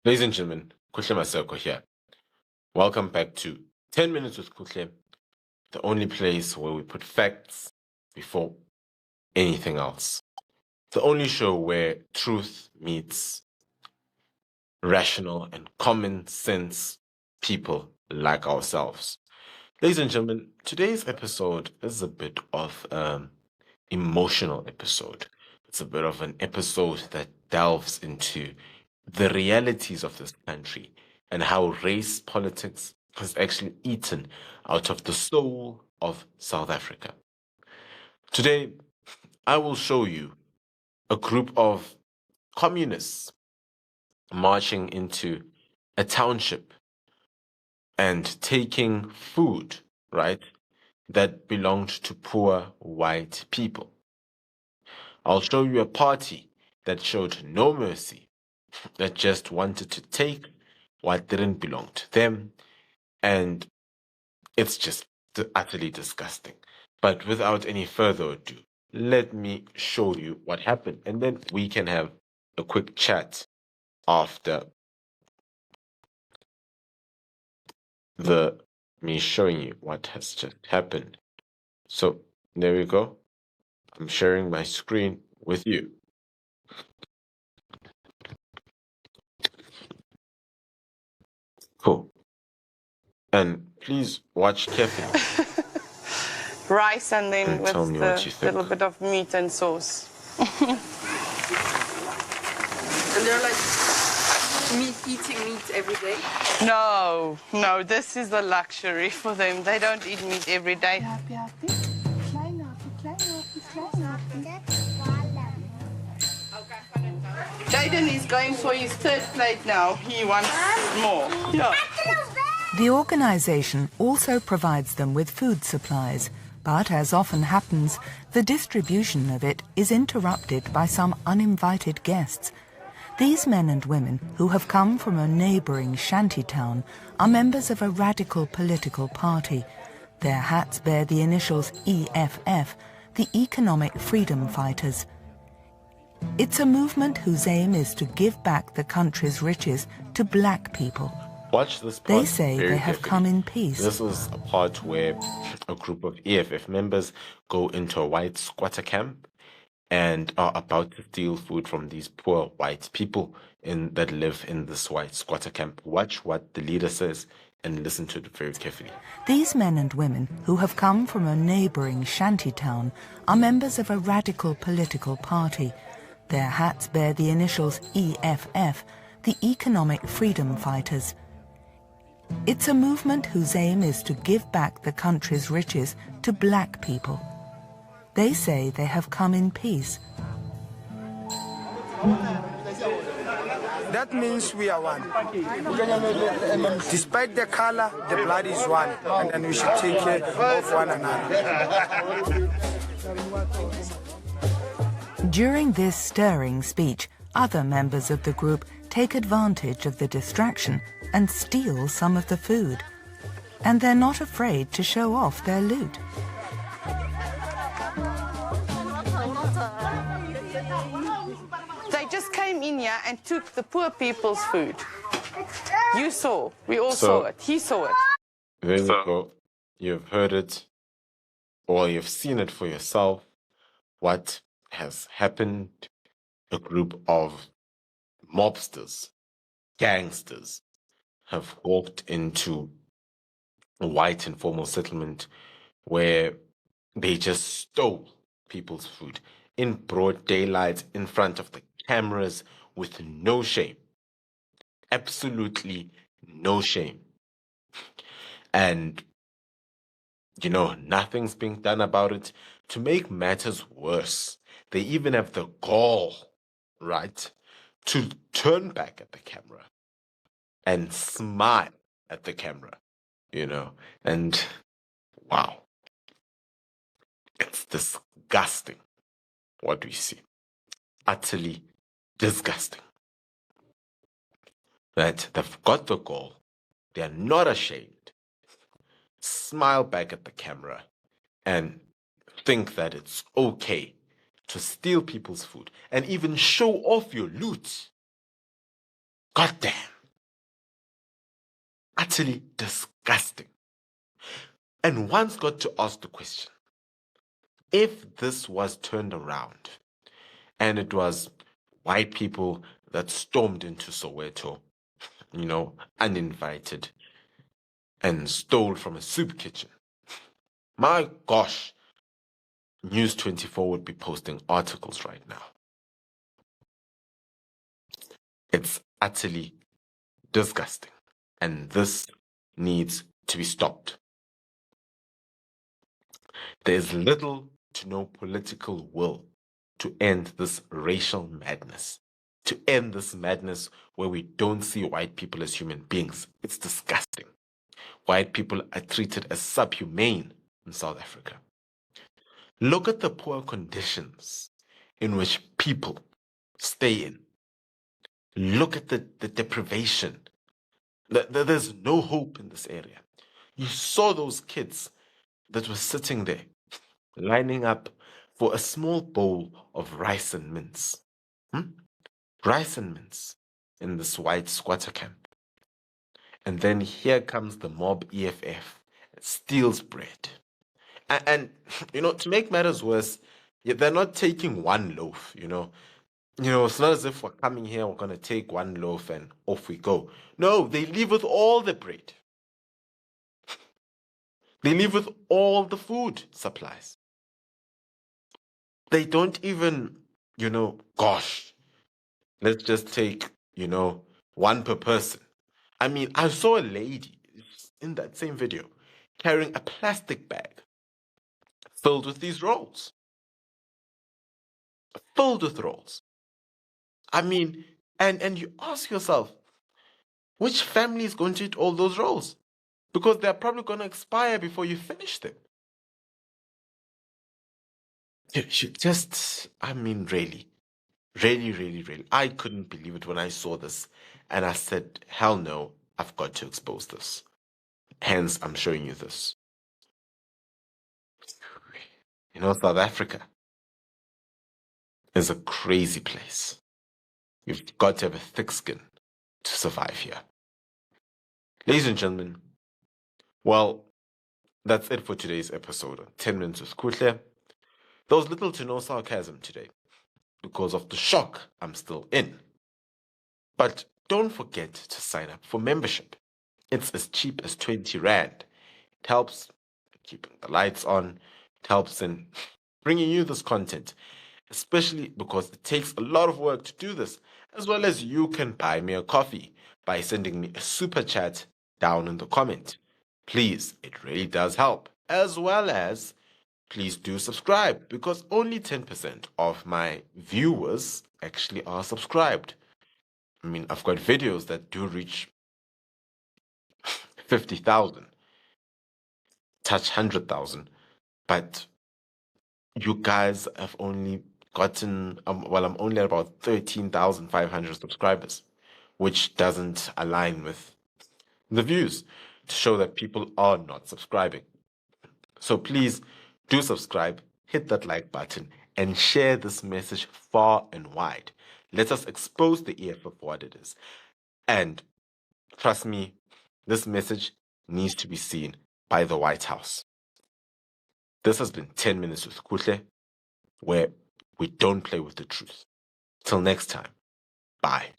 Ladies and gentlemen, Kuhle Maseko here. Welcome back to 10 Minutes with Kuhle, the only place where we put facts before anything else. The only show where truth meets rational and common sense people like ourselves. Ladies and gentlemen, today's episode is a bit of an emotional episode. It's a bit of an episode that delves into the realities of this country and how race politics has actually eaten out of the soul of South Africa. Today, I will show you a group of communists marching into a township and taking food, right, that belonged to poor white people. I'll show you a party that showed no mercy, that just wanted to take what didn't belong to them, and it's just utterly disgusting. But without any further ado, let me show you what happened, and then we can have a quick chat after me showing you what has just happened. So there we go. I'm sharing my screen with you. Cool. And please watch carefully. Rice and then And tell me with what you a think. little bit of meat and sauce. And they're like eating meat every day? No, this is a luxury for them. They don't eat meat every day. Jaden is going for his third plate now. He wants more. Yeah. The organisation also provides them with food supplies, but as often happens, the distribution of it is interrupted by some uninvited guests. These men and women, who have come from a neighbouring shanty town, are members of a radical political party. Their hats bear the initials EFF, the Economic Freedom Fighters. It's a movement whose aim is to give back the country's riches to black people. Watch this part. They say very they have carefully. come in peace. This is a part where a group of EFF members go into a white squatter camp and are about to steal food from these poor white people that live in this white squatter camp. Watch what the leader says and listen to it very carefully. These men and women, who have come from a neighbouring shanty town, are members of a radical political party. Their hats bear the initials EFF, the Economic Freedom Fighters. It's a movement whose aim is to give back the country's riches to black people. They say they have come in peace. That means we are one. Despite the color, the blood is one, and then we should take care of one another. During this stirring speech, other members of the group take advantage of the distraction and steal some of the food. And they're not afraid to show off their loot. They just came in here and took the poor people's food. You saw. We all So- saw it. He saw it. There you go. You've heard it, or you've seen it for yourself. What has happened? A group of mobsters, gangsters, have walked into a white informal settlement where they just stole people's food in broad daylight in front of the cameras with no shame. Absolutely no shame. And, nothing's being done about it. To make matters worse, they even have the gall, right, to turn back at the camera and smile at the camera, and wow, it's disgusting what we see. Utterly disgusting. That they've got the gall, they are not ashamed, smile back at the camera, and think that it's okay to steal people's food and even show off your loot. God damn. utterly disgusting. And one's got to ask the question, if this was turned around and it was white people that stormed into Soweto, uninvited, and stole from a soup kitchen, my gosh, News 24 would be posting articles right now. It's utterly disgusting, and this needs to be stopped. There's little to no political will to end this racial madness, to end this madness where we don't see white people as human beings. It's disgusting. White people are treated as subhumane in South Africa. Look at the poor conditions in which people stay in. Look at the deprivation. There's no hope in this area. You saw those kids that were sitting there, lining up for a small bowl of rice and mince. Rice and mince in this white squatter camp. And then here comes the mob EFF, steals bread. And to make matters worse, they're not taking one loaf, it's not as if we're coming here, we're going to take one loaf and off we go. No, they leave with all the bread. They leave with all the food supplies. They don't even, gosh, let's just take, one per person. I mean, I saw a lady in that same video carrying a plastic bag filled with these rolls. Filled with rolls. I mean, and you ask yourself, which family is going to eat all those rolls? Because they're probably going to expire before you finish them. You just, I mean, really, really, really, really. I couldn't believe it when I saw this. And I said, hell no, I've got to expose this. Hence, I'm showing you this. South Africa is a crazy place. You've got to have a thick skin to survive here. Ladies and gentlemen, well, that's it for today's episode of 10 Minutes with Kuhle. There was little to no sarcasm today because of the shock I'm still in. But don't forget to sign up for membership. It's as cheap as 20 Rand. It helps keeping the lights on. It helps in bringing you this content, especially because it takes a lot of work to do this, as well as you can buy me a coffee by sending me a super chat down in the comment. Please, it really does help. As well as, please do subscribe, because only 10% of my viewers actually are subscribed. I mean, I've got videos that do reach 50,000, touch 100,000, but you guys have only gotten, I'm only at about 13,500 subscribers, which doesn't align with the views to show that people are not subscribing. So please do subscribe, hit that like button, and share this message far and wide. Let us expose the EFF for what it is. And trust me, this message needs to be seen by the White House. This has been 10 Minutes with Kuhle, where we don't play with the truth. Till next time, bye.